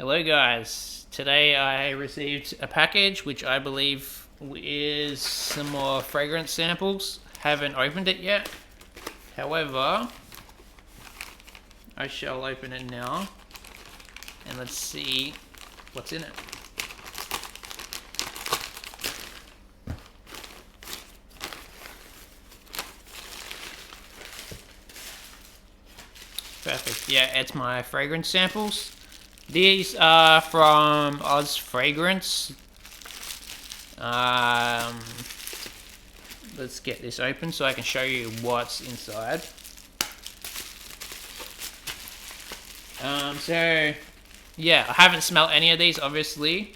Hello guys, today I received a package which I believe is some more fragrance samples. Haven't opened it yet, however I shall open it now and let's see what's in it. Perfect, yeah, it's my fragrance samples. These are from Oz Fragrance. Let's get this open so I can show you what's inside. So yeah, I haven't smelled any of these obviously.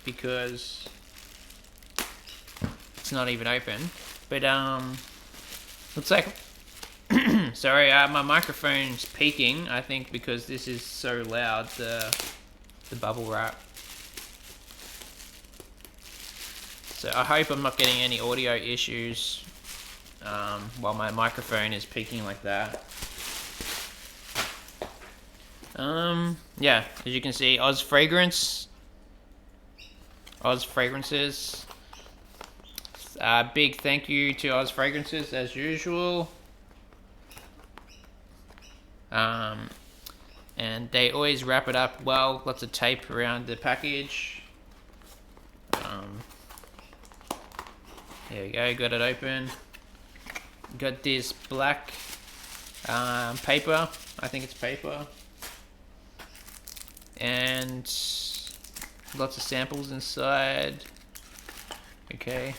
Because it's not even open. But looks like sorry, my microphone's peaking, I think, because this is so loud, the bubble wrap. So I hope I'm not getting any audio issues while my microphone is peaking like that. Yeah, as you can see, Oz Fragrances. Big thank you to Oz Fragrances as usual. And they always wrap it up well, lots of tape around the package. There we go, got it open. Got this black paper, I think it's paper. And lots of samples inside. Okay.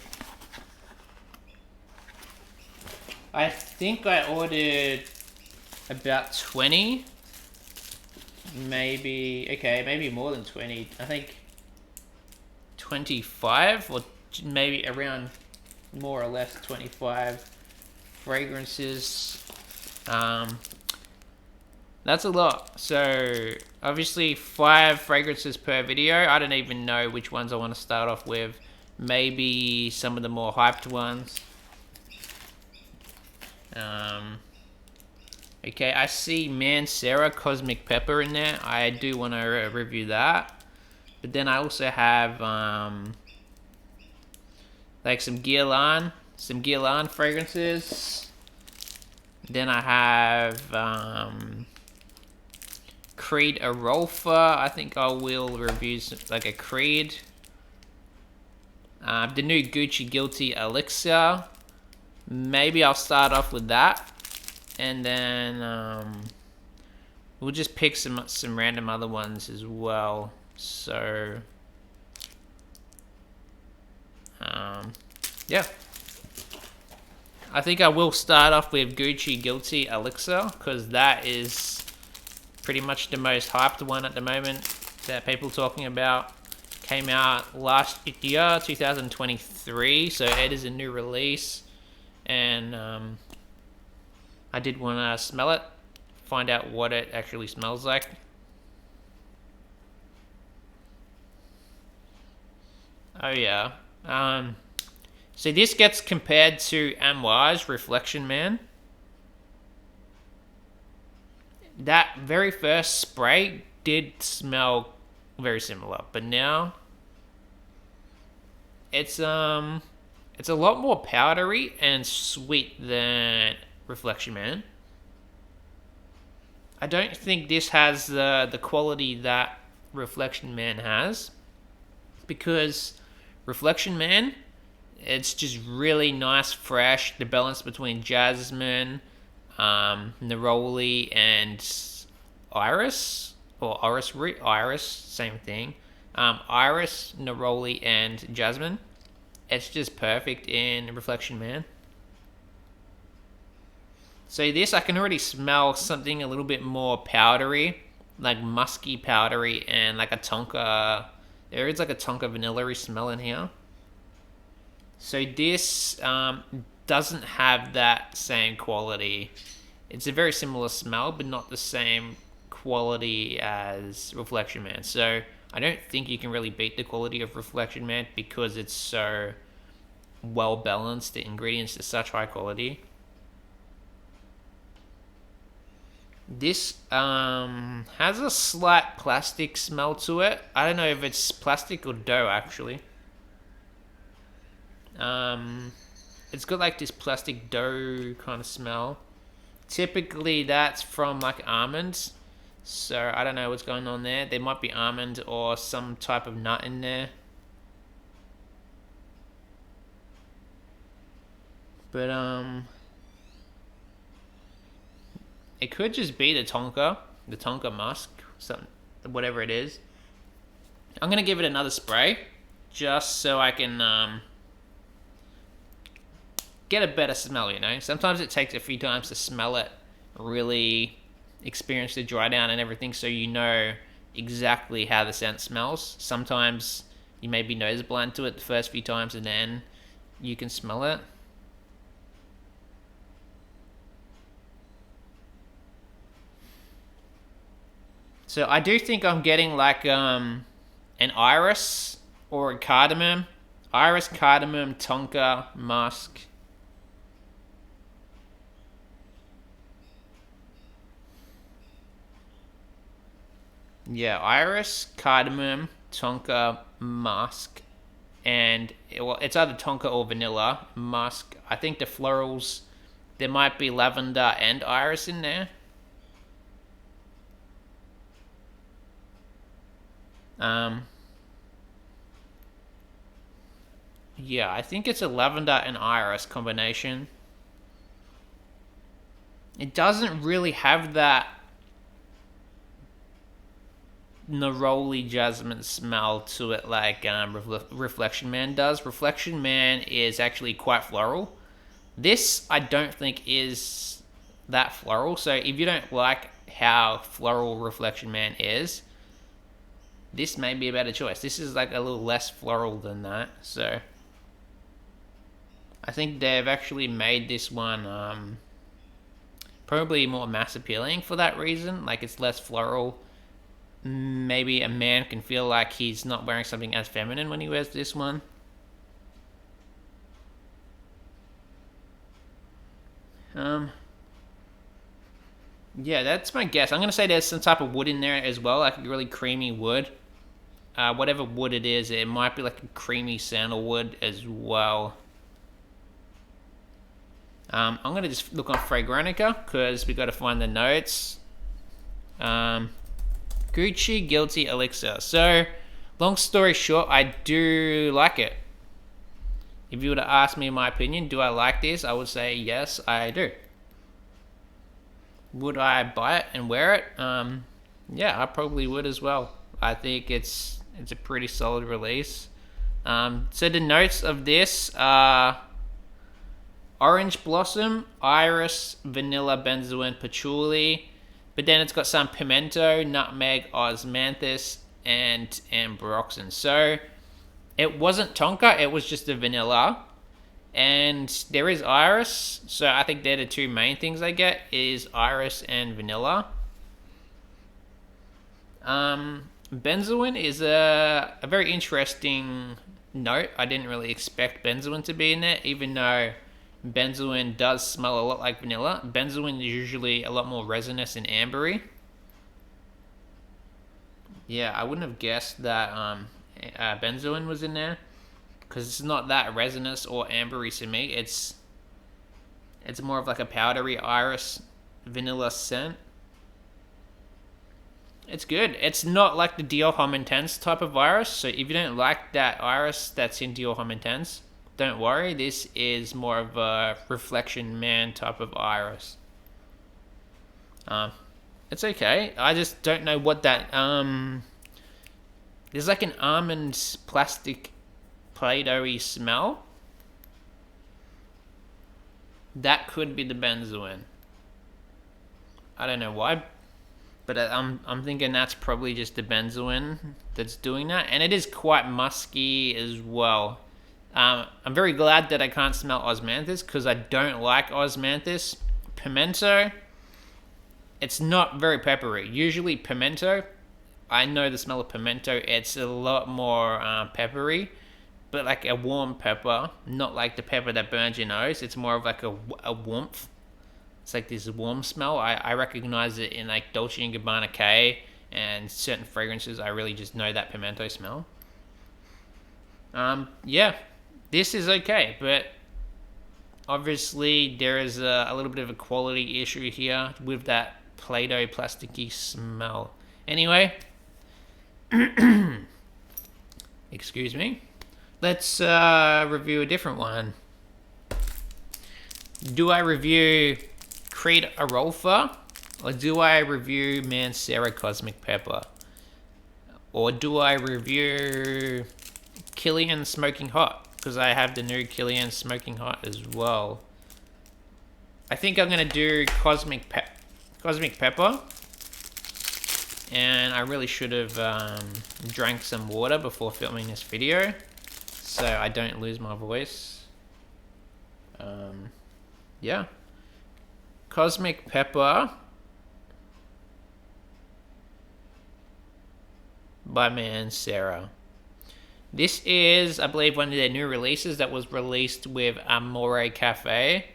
I think I ordered about 20, maybe more than 20. I think 25, or maybe around more or less 25 fragrances. That's a lot. So obviously 5 fragrances per video. I don't even know which ones I want to start off with. Maybe some of the more hyped ones. Okay, I see Mancera Cosmic Pepper in there. I do want to review that. But then I also have like some Guerlain fragrances. Then I have Creed Arolfa. I think I will review like a Creed. The new Gucci Guilty Elixir. Maybe I'll start off with that. And then we'll just pick some random other ones as well. So yeah, I think I will start off with Gucci Guilty Elixir because that is pretty much the most hyped one at the moment that people are talking about. Came out last year, 2023, so it is a new release. And I did want to smell it, find out what it actually smells like. Oh yeah. So this gets compared to Amouage Reflection Man. That very first spray did smell very similar, but now it's a lot more powdery and sweet than Reflection Man. I don't think this has the quality that Reflection Man has, because Reflection Man, it's just really nice, fresh. The balance between jasmine, neroli, and iris, or iris, same thing. Iris, neroli, and jasmine. It's just perfect in Reflection Man. So this, I can already smell something a little bit more powdery, like musky powdery, and like a Tonka. There is like a Tonka vanilla-y smell in here. So this doesn't have that same quality. It's a very similar smell, but not the same quality as Reflection Man. So I don't think you can really beat the quality of Reflection Man because it's so well balanced. The ingredients are such high quality. This has a slight plastic smell to it. I don't know if it's plastic or dough actually. It's got like this plastic dough kind of smell. Typically that's from like almonds. So I don't know what's going on there. There might be almond or some type of nut in there. But it could just be the Tonka musk, something, whatever it is. I'm gonna give it another spray, just so I can get a better smell. You know, sometimes it takes a few times to smell it, really experience the dry down and everything, so you know exactly how the scent smells. Sometimes you may be nose blind to it the first few times, and then you can smell it. So I do think I'm getting like an iris or a cardamom. Iris, cardamom, tonka, musk. Yeah, iris, cardamom, tonka, musk, and well, it's either tonka or vanilla. Musk. I think the florals. There might be lavender and iris in there. Um, yeah, I think it's a lavender and iris combination. It doesn't really have that neroli jasmine smell to it like Reflection Man does. Reflection Man is actually quite floral. This I don't think is that floral. So if you don't like how floral Reflection Man is, this may be a better choice. This is like a little less floral than that. So I think they've actually made this one probably more mass appealing for that reason. Like it's less floral. Maybe a man can feel like he's not wearing something as feminine when he wears this one. Um, yeah, that's my guess. I'm gonna say there's some type of wood in there as well, like really creamy wood. Whatever wood it is, it might be like a creamy sandalwood as well. I'm gonna just look on Fragrantica because we got to find the notes. Gucci Guilty Elixir. So, long story short, I do like it. If you were to ask me my opinion, do I like this? I would say yes, I do. Would I buy it and wear it? Yeah, I probably would as well. I think it's a pretty solid release. So the notes of this are orange blossom, iris, vanilla, benzoin, patchouli. But then it's got some pimento, nutmeg, osmanthus, and ambroxan. So it wasn't tonka, it was just the vanilla. And there is iris. So I think they're the two main things I get is iris and vanilla. Benzoin is a very interesting note. I didn't really expect benzoin to be in there, even though benzoin does smell a lot like vanilla. Benzoin is usually a lot more resinous and ambery. Yeah, I wouldn't have guessed that benzoin was in there because it's not that resinous or ambery to me. It's more of like a powdery iris vanilla scent. It's good. It's not like the Dior Homme Intense type of iris. So if you don't like that iris that's in Dior Homme Intense, don't worry. This is more of a Reflection Man type of iris. It's okay. I just don't know what that there's like an almond plastic Play-Doh-y smell. That could be the benzoin. I don't know why, but I'm thinking that's probably just the benzoin that's doing that, and it is quite musky as well. I'm very glad that I can't smell osmanthus because I don't like osmanthus. Pimento, it's not very peppery. Usually pimento, I know the smell of pimento, it's a lot more peppery, but like a warm pepper, not like the pepper that burns your nose. It's more of like a warmth. It's like this warm smell. I recognize it in like Dolce & Gabbana K and certain fragrances. I really just know that pimento smell. Yeah, this is okay, but obviously there is a little bit of a quality issue here with that Play-Doh plasticky smell. Anyway, excuse me. Let's review a different one. Do I review Creed Arolfa, or do I review Mancera Cosmic Pepper? Or do I review Killian Smoking Hot? Because I have the new Killian Smoking Hot as well. I think I'm going to do Cosmic Pepper. And I really should have drank some water before filming this video, so I don't lose my voice. Yeah. Cosmic Pepper by Mancera. This is, I believe, one of their new releases that was released with Amore Cafe.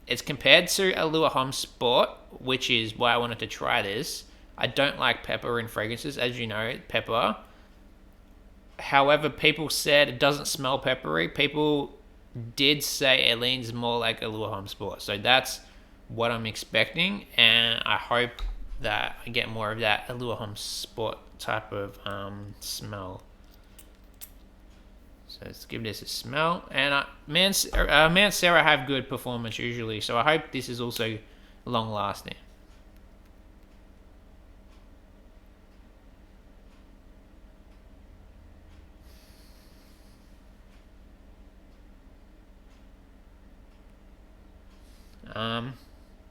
It's compared to Allure Homme Sport, which is why I wanted to try this. I don't like pepper in fragrances, as you know, pepper. However, people said it doesn't smell peppery. People did say it leans more like Allure Homme Sport. So that's what I'm expecting, and I hope that I get more of that Allure Homme Sport type of smell. So let's give this a smell. And Mancera have good performance usually, so I hope this is also long lasting.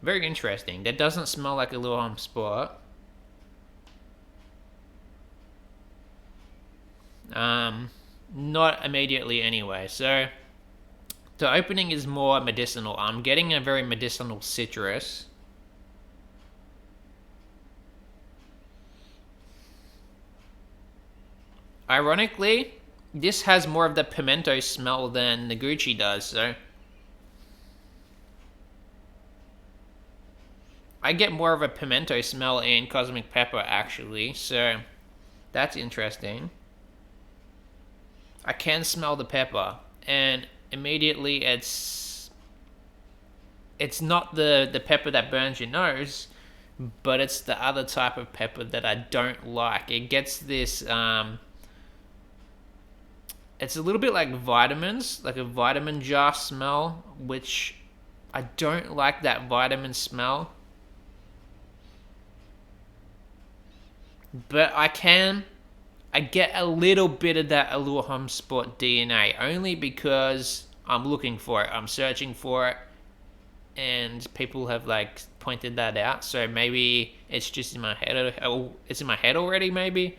Very interesting. That doesn't smell like Allure Homme Sport. Not immediately anyway. So the opening is more medicinal. I'm getting a very medicinal citrus. Ironically, this has more of the pimento smell than the Gucci does, so I get more of a pimento smell in Cosmic Pepper actually, so that's interesting. I can smell the pepper, and immediately it's not the pepper that burns your nose, but it's the other type of pepper that I don't like. It gets this it's a little bit like vitamins, like a vitamin jar smell, which I don't like that vitamin smell. But I get a little bit of that Allure Homme Sport DNA, only because I'm looking for it. I'm searching for it, and people have like pointed that out. So maybe it's just in my head. It's in my head already. Maybe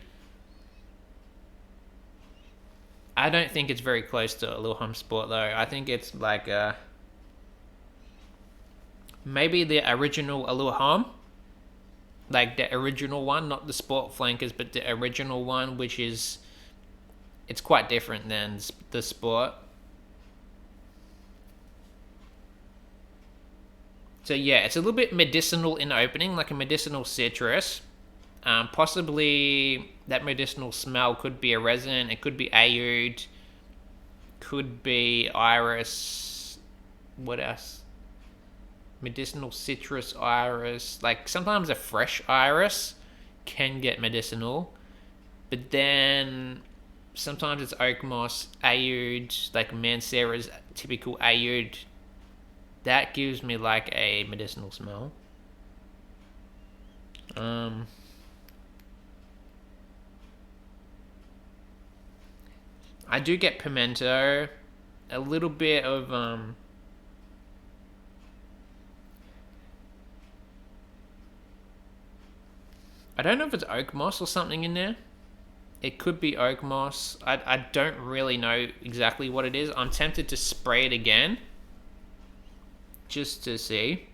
I don't think it's very close to Allure Homme Sport though. I think it's like maybe the original Allure Homme. Like the original one, not the Sport Flankers, but the original one, which is, it's quite different than the Sport. So yeah, it's a little bit medicinal in opening, like a medicinal citrus. Possibly that medicinal smell could be a resin, it could be oud, could be iris. What else? Medicinal citrus iris. Like sometimes a fresh iris can get medicinal, but then sometimes it's oak moss, oud, like Mancera's typical oud. That gives me like a medicinal smell. I do get pimento, a little bit of I don't know if it's oak moss or something in there. It could be oak moss. I don't really know exactly what it is. I'm tempted to spray it again, just to see.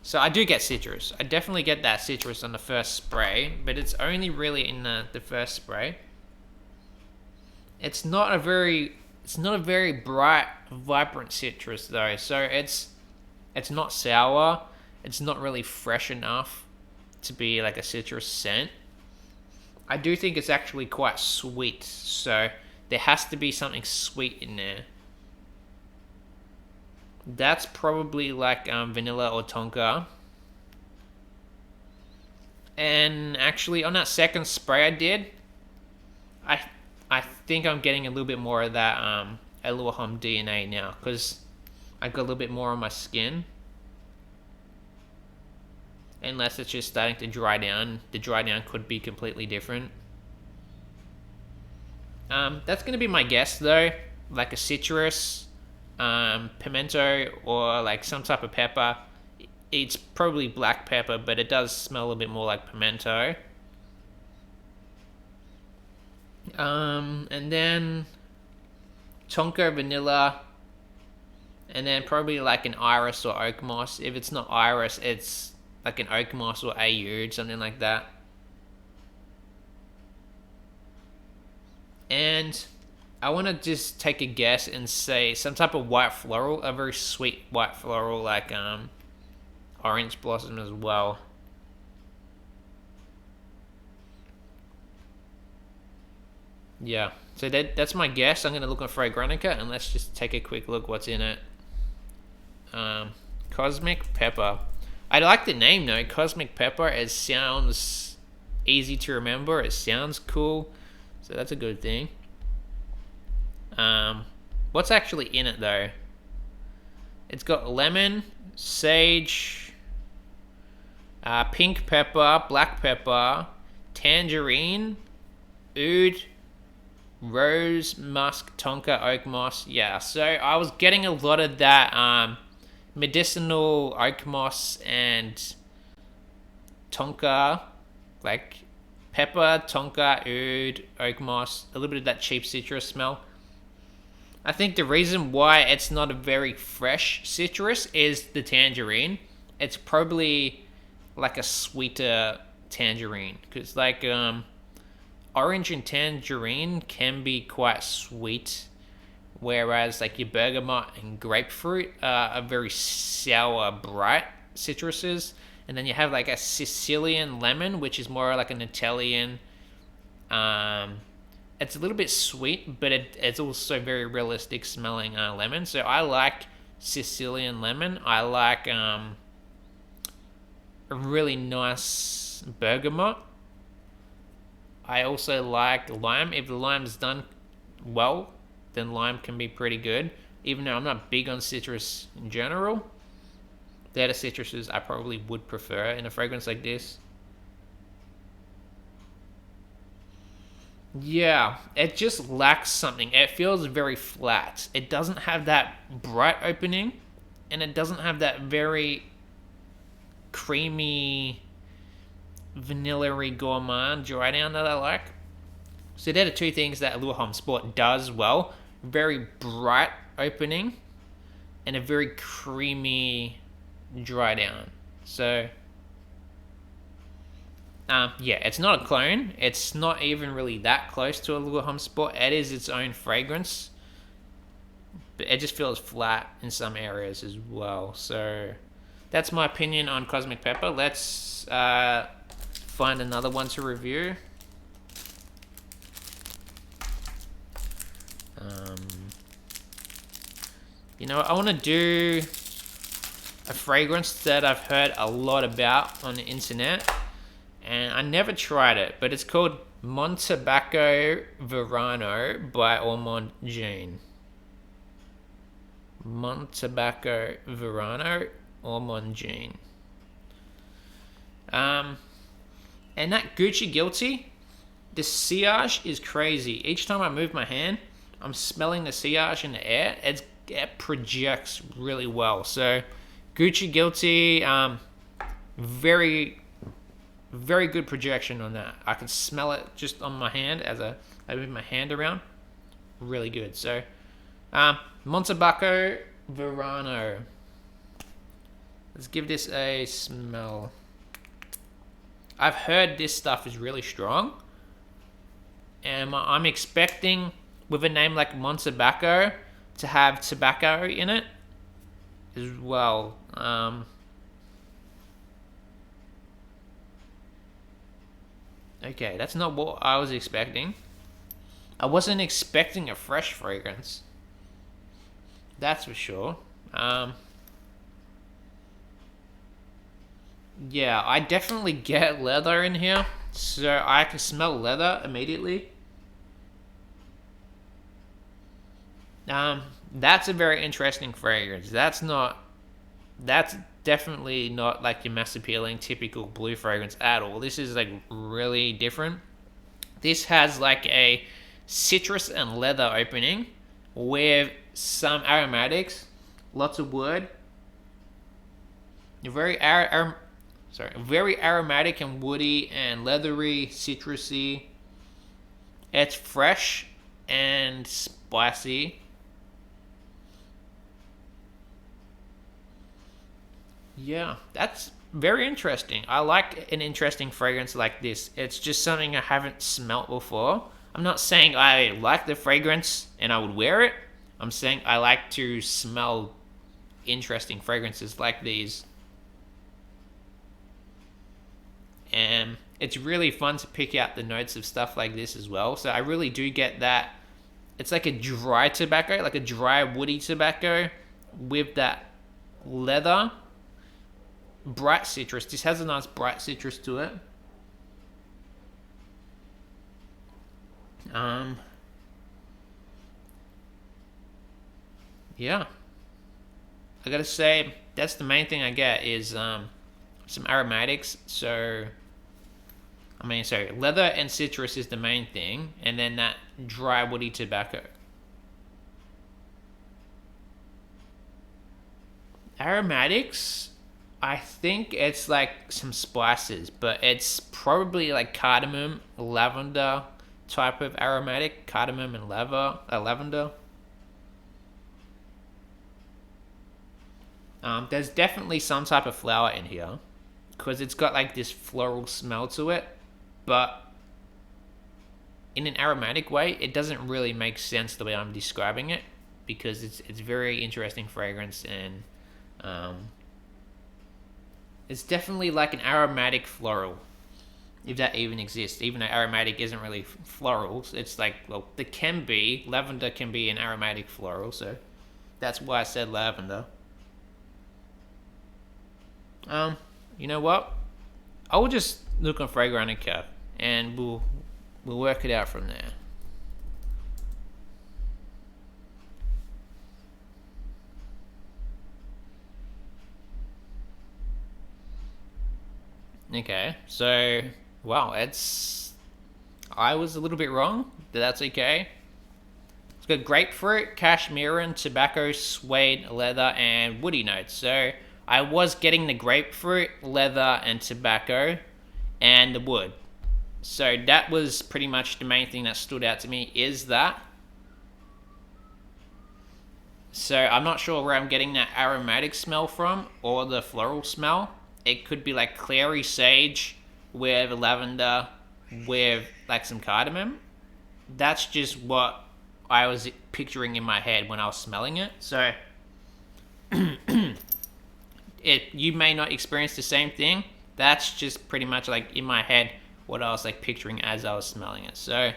So I do get citrus. I definitely get that citrus on the first spray, but it's only really in the first spray. It's not a very bright, vibrant citrus though. So it's not sour. It's not really fresh enough to be like a citrus scent. I do think it's actually quite sweet. So there has to be something sweet in there. That's probably like vanilla or tonka. And actually, on that second spray I did, I I think I'm getting a little bit more of that Elohim DNA now because I got a little bit more on my skin. Unless it's just starting to dry down, the dry down could be completely different. That's gonna be my guess though, like a citrus, pimento, or like some type of pepper. It's probably black pepper, but it does smell a little bit more like pimento. And then tonka vanilla, and then probably like an iris or oak moss. If it's not iris, it's like an oak moss or aoud, something like that. And I want to just take a guess and say some type of white floral, a very sweet white floral, like orange blossom as well. Yeah, so that's my guess. I'm gonna look on Fragrantica and let's just take a quick look what's in it. Cosmic Pepper. I like the name though, Cosmic Pepper. It sounds easy to remember. It sounds cool, so that's a good thing. What's actually in it though? It's got lemon, sage, pink pepper, black pepper, tangerine, oud, rose, musk, tonka, oak moss. Yeah, so I was getting a lot of that medicinal oak moss and tonka, like pepper, tonka, oud, oak moss, a little bit of that cheap citrus smell. I think the reason why it's not a very fresh citrus is the tangerine. It's probably like a sweeter tangerine because like orange and tangerine can be quite sweet, whereas like your bergamot and grapefruit are very sour, bright citruses. And then you have like a Sicilian lemon, which is more like an Italian. It's a little bit sweet, but it's also very realistic smelling lemon. So I like Sicilian lemon. I like a really nice bergamot. I also like lime. If the lime's done well, then lime can be pretty good. Even though I'm not big on citrus in general, they're the citruses I probably would prefer in a fragrance like this. Yeah, it just lacks something. It feels very flat. It doesn't have that bright opening, and it doesn't have that very creamy, vanilla-y gourmand dry down that I like. So they're the two things that Allure Sport does well. Very bright opening, and a very creamy dry down. So yeah, it's not a clone. It's not even really that close to Allure Home Sport. It is its own fragrance, but it just feels flat in some areas as well. So that's my opinion on Cosmic Pepper. Let's find another one to review. You know, I want to do a fragrance that I've heard a lot about on the internet, and I never tried it, but it's called Montabaco Verano by Ormond Jean. Montabaco Verano, Ormond Jean. And that Gucci Guilty, the sillage is crazy. Each time I move my hand, I'm smelling the sillage in the air. It projects really well. So Gucci Guilty, very, very good projection on that. I can smell it just on my hand as I move my hand around. Really good. So Montabaco Verano. Let's give this a smell. I've heard this stuff is really strong, and I'm expecting with a name like Montabaco to have tobacco in it as well. Okay, that's not what I was expecting. I wasn't expecting a fresh fragrance. That's for sure. Yeah, I definitely get leather in here. So I can smell leather immediately. That's a very interesting fragrance. That's definitely not like your mass appealing typical blue fragrance at all. This is like really different. This has like a citrus and leather opening with some aromatics, lots of wood. Very aromatic and woody and leathery, citrusy. It's fresh and spicy. Yeah, that's very interesting. I like an interesting fragrance like this. It's just something I haven't smelt before. I'm not saying I like the fragrance and I would wear it. I'm saying I like to smell interesting fragrances like these. And it's really fun to pick out the notes of stuff like this as well. So I really do get that. It's like a dry tobacco, like a dry woody tobacco with that leather. Bright citrus. This has a nice bright citrus to it. Yeah. I gotta say, that's the main thing I get is some aromatics. So leather and citrus is the main thing, and then that dry woody tobacco. Aromatics, I think it's like some spices, but it's probably like cardamom, lavender type of aromatic, cardamom and lavender. There's definitely some type of flower in here because it's got like this floral smell to it, but in an aromatic way, it doesn't really make sense the way I'm describing it because it's very interesting fragrance and it's definitely like an aromatic floral, if that even exists. Even though aromatic isn't really florals, it's like, well, lavender can be an aromatic floral, so that's why I said lavender. You know what? I will just look on Fragrantica and we'll work it out from there. Okay, so I was a little bit wrong, but that's okay. It's got grapefruit, cashmere, and tobacco, suede, leather, and woody notes. So I was getting the grapefruit, leather, and tobacco, and the wood. So that was pretty much the main thing that stood out to me is that. So I'm not sure where I'm getting that aromatic smell from or the floral smell. It could be like clary sage with lavender with like some cardamom. That's just what I was picturing in my head when I was smelling it. So you may not experience the same thing. That's just pretty much like in my head what I was like picturing as I was smelling it. So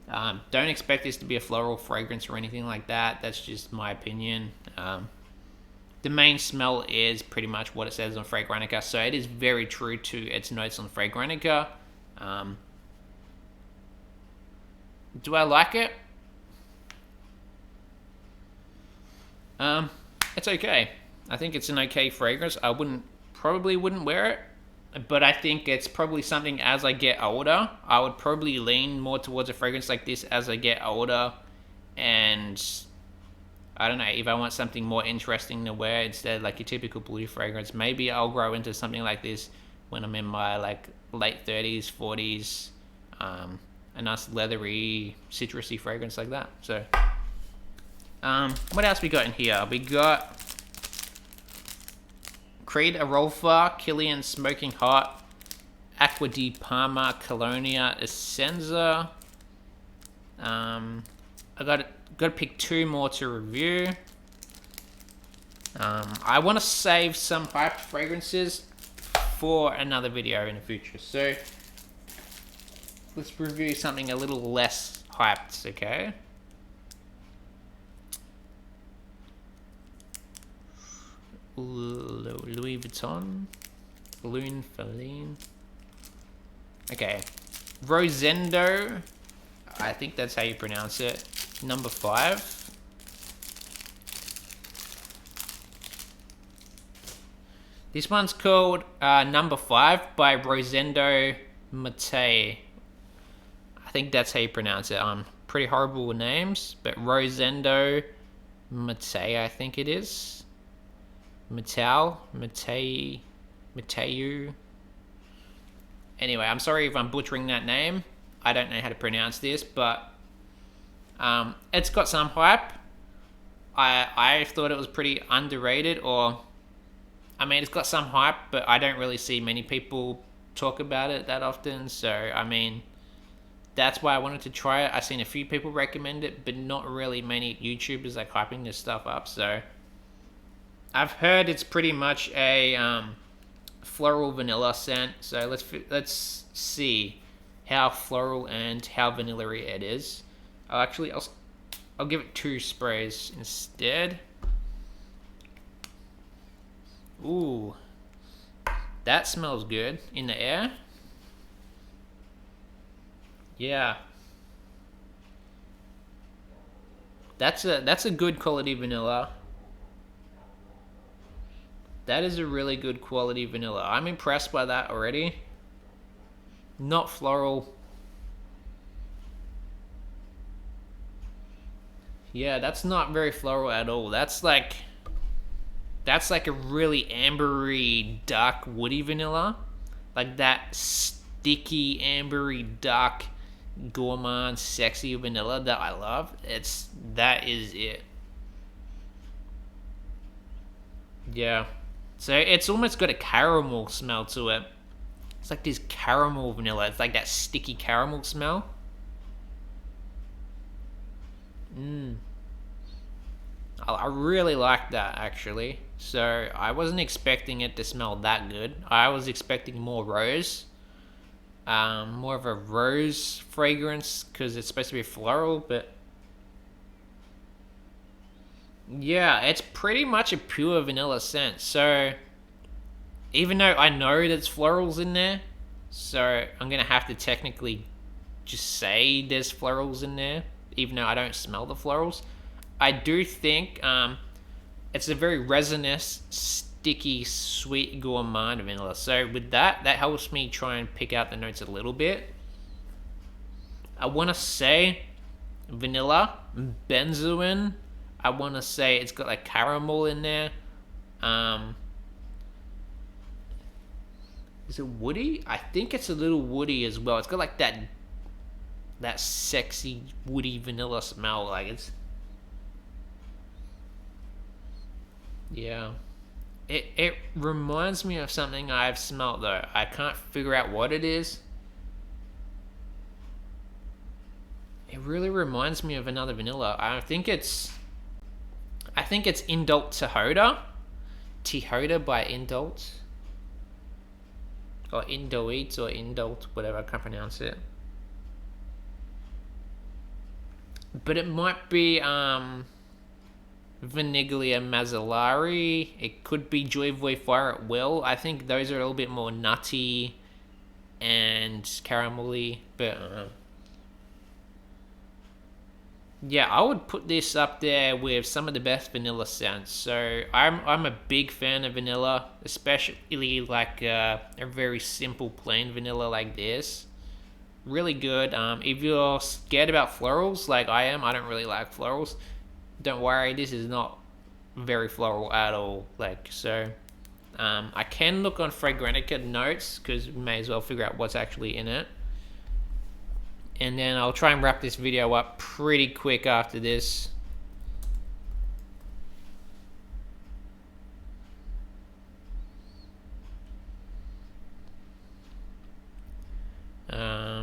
don't expect this to be a floral fragrance or anything like that. That's just my opinion. The main smell is pretty much what it says on Fragrantica, so it is very true to its notes on Fragrantica. Do I like it? It's okay. I think it's an okay fragrance. I probably wouldn't wear it, but I think it's probably something as I get older. I would probably lean more towards a fragrance like this as I get older, and I don't know, if I want something more interesting to wear instead of like your typical blue fragrance, maybe I'll grow into something like this when I'm in my like late 30s, 40s, a nice leathery, citrusy fragrance like that. So, what else we got in here? We got Creed Arolfa, Killian Smoking Hot, Aqua di Parma, Colonia Essenza, I got to pick 2 more to review. I want to save some hyped fragrances for another video in the future. So let's review something a little less hyped, okay? Louis Vuitton. Balloon Feline. Okay. Rosendo. I think that's how you pronounce it. Number 5. This one's called Number 5 by Rosendo Mateu. I think that's how you pronounce it. Pretty horrible with names, but Rosendo Mateu, I think it is. Mateu. Anyway, I'm sorry if I'm butchering that name. I don't know how to pronounce this, but it's got some hype. I thought it was pretty underrated, or I mean, it's got some hype, but I don't really see many people talk about it that often. So, I mean, that's why I wanted to try it. I've seen a few people recommend it, but not really many YouTubers like hyping this stuff up. So, I've heard it's pretty much a floral vanilla scent. So let's see how floral and how vanilla-y it is. I'll give it 2 sprays instead. Ooh, that smells good in the air. Yeah, that's a good quality vanilla. That is a really good quality vanilla. I'm impressed by that already. Not floral. Yeah, that's not very floral at all. That's like a really ambery, dark, woody vanilla. Like that sticky, ambery, dark, gourmand, sexy vanilla that I love. That is it. Yeah. So it's almost got a caramel smell to it. It's like this caramel vanilla. It's like that sticky caramel smell. I really like that, actually. So I wasn't expecting it to smell that good. I was expecting more rose. More of a rose fragrance, because it's supposed to be floral, but yeah, it's pretty much a pure vanilla scent. So even though I know there's florals in there, so I'm gonna have to technically just say there's florals in there, even though I don't smell the florals. I do think it's a very resinous, sticky, sweet gourmand vanilla. So with that helps me try and pick out the notes a little bit. I want to say vanilla, benzoin. I want to say it's got like caramel in there. Is it woody? I think it's a little woody as well. It's got like that sexy woody vanilla smell. Like it's, yeah. It reminds me of something I've smelled though. I can't figure out what it is. It really reminds me of another vanilla. I think it's Indult Tehoda. Tehoda by Indult. Or Indoit or Indult, whatever, I can't pronounce it. But it might be Vaniglia Mazzolari. It could be Joyvoy Fire at Will. I think those are a little bit more nutty and caramelly, but yeah, I would put this up there with some of the best vanilla scents. So I'm a big fan of vanilla, especially like a very simple plain vanilla like this. Really good. If you're scared about florals like I am, I don't really like florals. Don't worry, this is not very floral at all. Like so, I can look on Fragrantica notes because we may as well figure out what's actually in it. And then I'll try and wrap this video up pretty quick after this.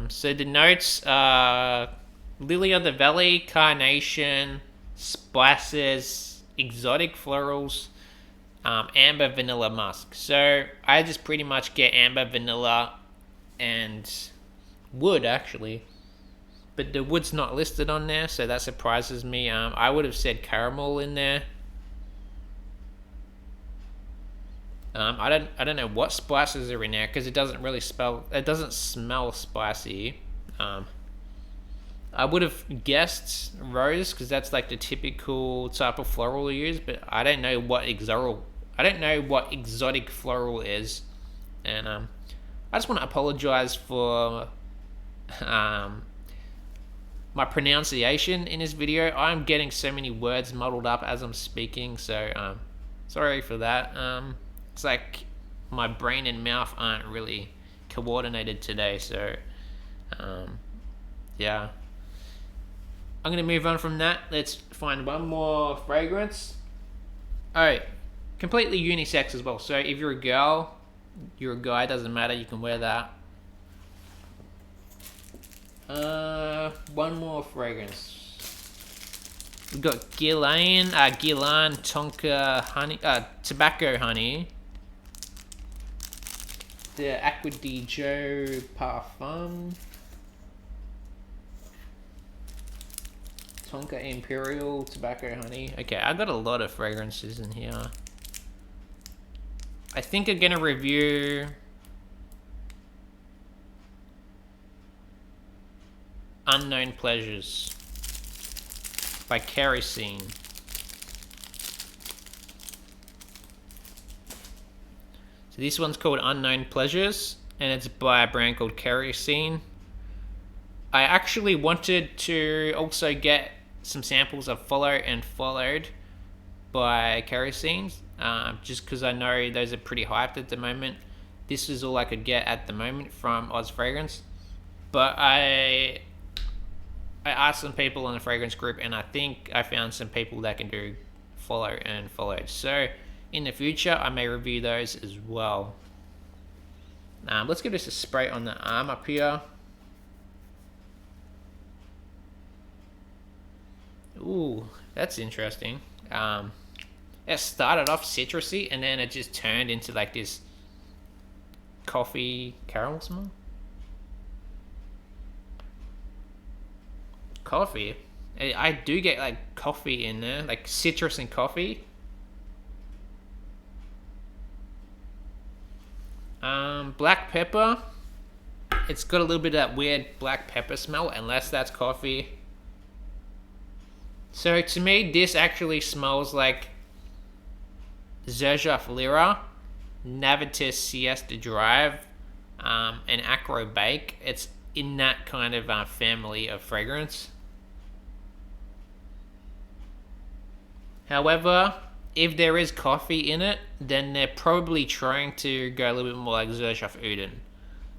So the notes are Lily of the Valley, carnation, spices, exotic florals, amber, vanilla, musk. So I just pretty much get amber, vanilla, and wood actually. But the wood's not listed on there, so that surprises me. I would have said caramel in there. I don't know what spices are in there because it doesn't smell spicy. I would have guessed rose because that's like the typical type of floral you use, but I don't know what exotic floral is, and I just want to apologize for um, my pronunciation in this video. I'm getting so many words muddled up as I'm speaking, so sorry for that. It's like my brain and mouth aren't really coordinated today, so yeah. I'm gonna move on from that. Let's find one more fragrance. Alright, completely unisex as well. So if you're a girl, you're a guy, doesn't matter, you can wear that. One more fragrance. We've got Guerlain Tonka honey, tobacco honey. The Acqua di Gio Parfum. Tonka Imperial Tobacco Honey. Okay, I've got a lot of fragrances in here. I think I'm gonna review Unknown Pleasures by Kerosene. So this one's called Unknown Pleasures, and it's by a brand called Kerosene. I actually wanted to also get some samples of Follow and Followed by Kerosene, just because I know those are pretty hyped at the moment. This is all I could get at the moment from Oz Fragrance, but I asked some people in the fragrance group, and I think I found some people that can do Follow and Followed. So in the future, I may review those as well. Let's give this a spray on the arm up here. Ooh, that's interesting. It started off citrusy, and then it just turned into like this coffee caramel smell. Coffee? I do get like coffee in there, like citrus and coffee. Black pepper. It's got a little bit of that weird black pepper smell, unless that's coffee. So to me, this actually smells like Xerjoff Lyra, Navitus Siesta Drive, and Acro Bake. It's in that kind of family of fragrance. However, if there is coffee in it, then they're probably trying to go a little bit more like Xerjoff Uden.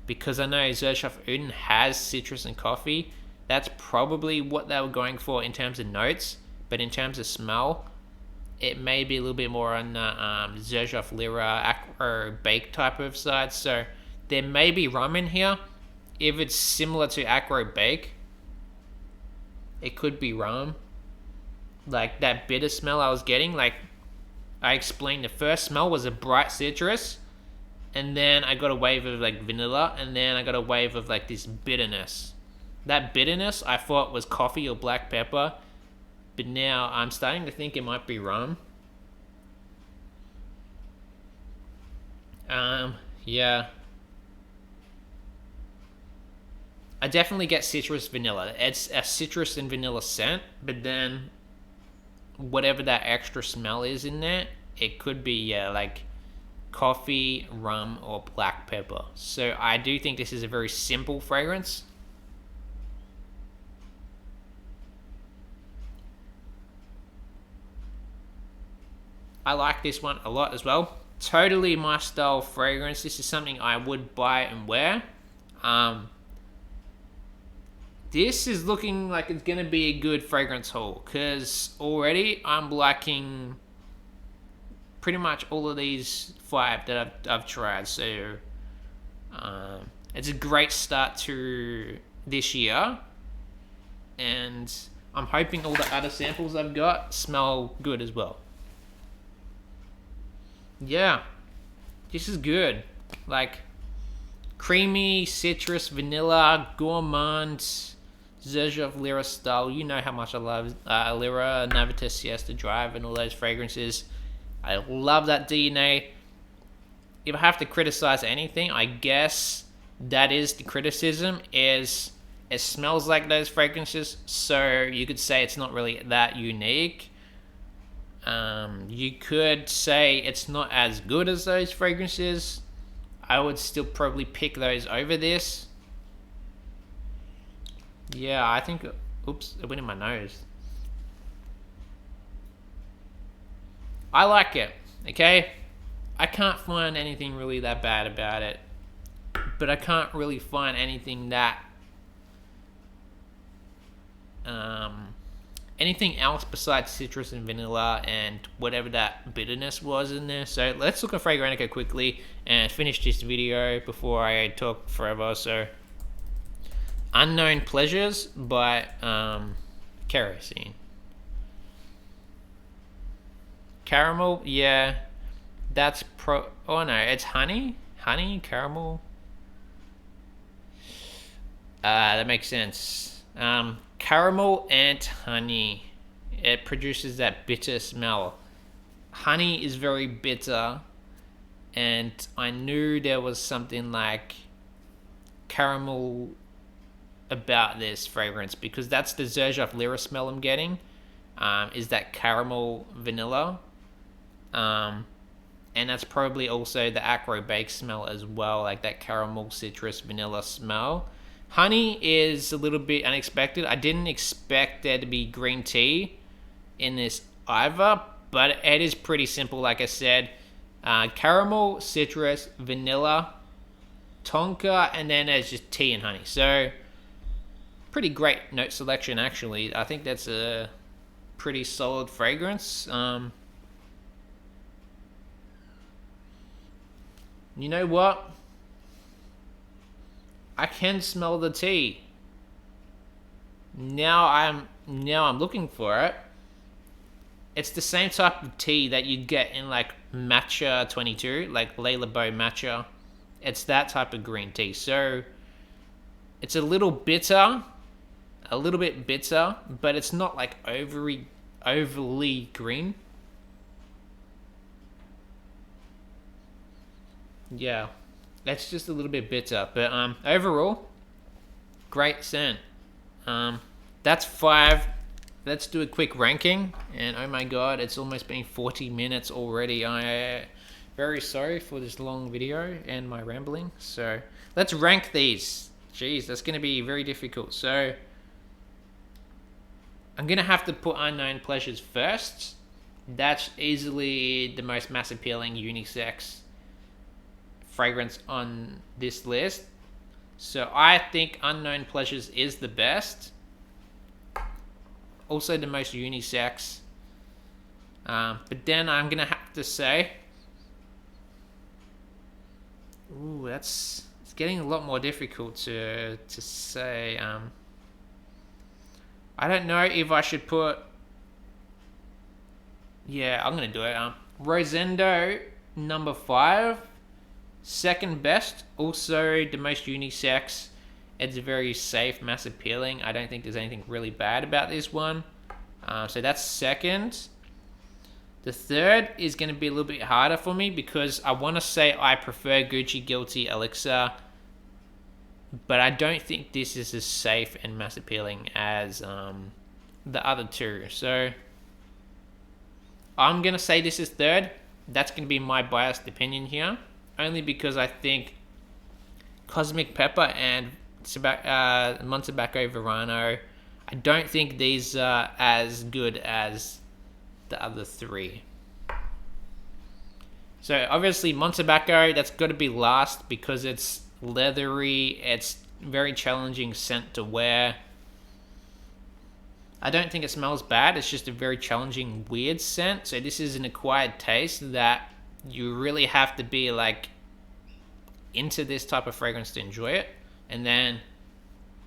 Because I know Xerjoff Uden has citrus and coffee. That's probably what they were going for in terms of notes. But in terms of smell, it may be a little bit more on the Xerjoff Lyra, Acro Bake type of side. So there may be rum in here. If it's similar to Acro Bake, it could be rum. Like that bitter smell I was getting, like I explained, the first smell was a bright citrus, and then I got a wave of like vanilla, and then I got a wave of like this bitterness. That bitterness I thought was coffee or black pepper, but now I'm starting to think it might be rum. Yeah. I definitely get citrus vanilla. It's a citrus and vanilla scent, but then whatever that extra smell is in there, it could be like coffee, rum, or black pepper. So I do think this is a very simple fragrance. I like this one a lot as well. Totally my style fragrance. This is something I would buy and wear. This is looking like it's going to be a good fragrance haul, because already I'm liking pretty much all of these 5 that I've tried. So it's a great start to this year. and I'm hoping all the other samples I've got smell good as well. Yeah, this is good. Like creamy, citrus, vanilla, gourmand, Zerja Lyra style. You know how much I love Lyra, Navitas Siesta Drive, and all those fragrances. I love that DNA. If I have to criticize anything, I guess that is the criticism, is it smells like those fragrances, so you could say it's not really that unique. You could say it's not as good as those fragrances. I would still probably pick those over this. Yeah, I think... Oops, it went in my nose. I like it, okay? I can't find anything really that bad about it. But I can't really find anything that... anything else besides citrus and vanilla and whatever that bitterness was in there. So let's look at Fragrantica quickly and finish this video before I talk forever. So Unknown Pleasures by Kerosene. Caramel, yeah, that's oh no, it's honey, caramel. That makes sense. Caramel and honey, it produces that bitter smell. Honey is very bitter, and I knew there was something like caramel about this fragrance, because that's the Zerja Lyra smell I'm getting, is that caramel vanilla, and that's probably also the Acro Bake smell as well, like that caramel citrus vanilla smell. Honey is a little bit unexpected. I didn't expect there to be green tea in this either, but it is pretty simple, like I said. Caramel, citrus, vanilla, tonka, and then there's just tea and honey. So, pretty great note selection, actually. I think that's a pretty solid fragrance. You know what? I can smell the tea. Now I'm looking for it. It's the same type of tea that you'd get in like Matcha 22, like Le Labo Matcha. It's that type of green tea. So it's a little bitter, a little bit bitter, but it's not like overly green. Yeah. It's just a little bit bitter, but overall, great scent. That's 5. Let's do a quick ranking. And oh my god, it's almost been 40 minutes already. I very sorry for this long video and my rambling. So let's rank these. Jeez, that's going to be very difficult. So I'm going to have to put Unknown Pleasures first. That's easily the most mass appealing unisex fragrance on this list. So I think Unknown Pleasures is the best. Also the most unisex. But then I'm going to have to say... Ooh, it's getting a lot more difficult to say. I don't know if I should put... Yeah, I'm going to do it. Rosendo, number 5. Second best, also the most unisex. It's very safe, mass appealing. I don't think there's anything really bad about this one. So that's second. The third is going to be a little bit harder for me, because I want to say I prefer Gucci Guilty Elixir, but I don't think this is as safe and mass appealing as the other two. So I'm going to say this is third. That's going to be my biased opinion here. Only because I think Cosmic Pepper and Montabaco Verano, I don't think these are as good as the other three. So obviously Montabaco, that's got to be last because it's leathery, it's very challenging scent to wear. I don't think it smells bad, it's just a very challenging, weird scent. So this is an acquired taste that you really have to be like into this type of fragrance to enjoy it. And then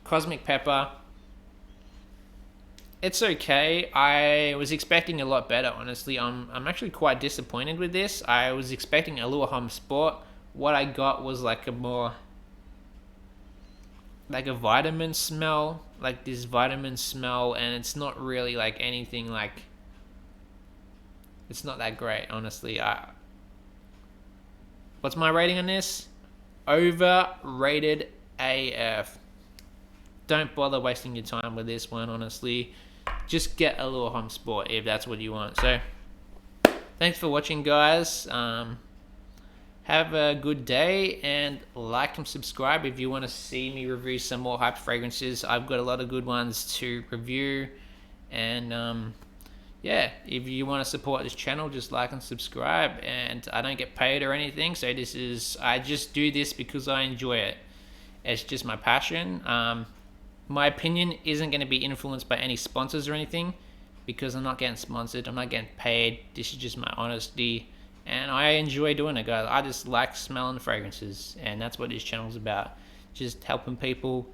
Cosmic Pepper, It's okay. I was expecting a lot better, honestly. I'm actually quite disappointed with this. I was expecting a little hum sport. What I got was like a more like a vitamin smell, like this vitamin smell, and it's not really like anything like it's not that great, honestly. What's my rating on this? Overrated AF. Don't bother wasting your time with this one, honestly. Just get a little home sport if that's what you want. So, thanks for watching, guys. Have a good day and like and subscribe if you want to see me review some more hype fragrances. I've got a lot of good ones to review, and yeah, if you want to support this channel, just like and subscribe. And I don't get paid or anything, so I just do this because I enjoy it. It's just my passion. My opinion isn't going to be influenced by any sponsors or anything, because I'm not getting sponsored, I'm not getting paid. This is just my honesty, and I enjoy doing it, guys. I just like smelling fragrances, and that's what this channel's about. Just helping people,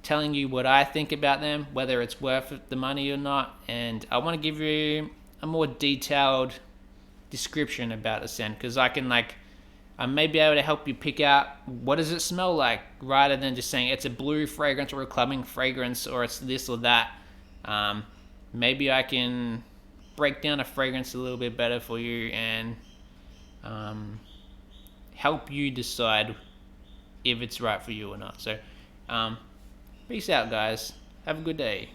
telling you what I think about them, whether it's worth the money or not. And I want to give you a more detailed description about the scent, because I may be able to help you pick out what does it smell like, rather than just saying it's a blue fragrance or a clubbing fragrance or it's this or that. Maybe I can break down a fragrance a little bit better for you and help you decide if it's right for you or not. So, peace out, guys. Have a good day.